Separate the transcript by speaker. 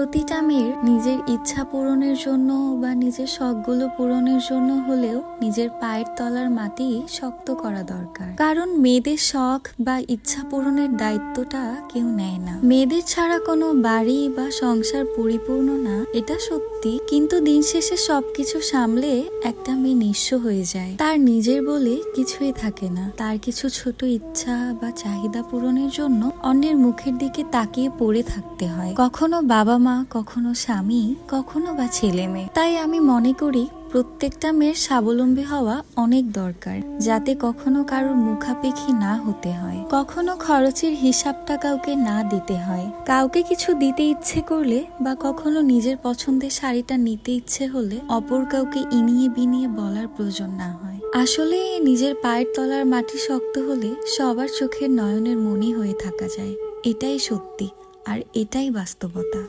Speaker 1: প্রতিটা মেয়ের নিজের ইচ্ছা পূরণের জন্য বা নিজের শখগুলো পূরণের জন্য হলেও নিজের পায়ের তলার মাটি শক্ত করা দরকার। কারণ মেয়েদের শখ বা ইচ্ছা পূরণের দায়িত্বটা কেউ নেয় না। মেয়েদের ছাড়া কোনো বাড়ি বা সংসার পরিপূর্ণ না, এটা সত্যি। কিন্তু দিন শেষে সবকিছু সামলে একটা মেয়ে নিঃস্ব হয়ে যায়। তার নিজের বলে কিছুই থাকে না। তার কিছু ছোট ইচ্ছা বা চাহিদা পূরণের জন্য অন্যের মুখের দিকে তাকিয়ে পড়ে থাকতে হয়। কখনো বাবা মা, কখনো স্বামী, কখনো বা ছেলে মেয়ে। তাই আমি মনে করি প্রত্যেকটা মেয়ের স্বাবলম্বী হওয়া অনেক দরকার, যাতে কখনো কারোর মুখাপেক্ষী না হতে হয়, কখনো খরচের হিসাবটা কাউকে না দিতে হয়, কাউকে কিছু দিতে ইচ্ছে করলে বা কখনো নিজের পছন্দের শাড়িটা নিতে ইচ্ছে হলে অপর কাউকে ইনিয়ে বিনিয়ে বলার প্রয়োজন না হয়। আসলে নিজের পায়ের তলার মাটি শক্ত হলে সবার চোখের নয়নের মনি হয়ে থাকা যায়। এটাই সত্যি, আর এটাই বাস্তবতা।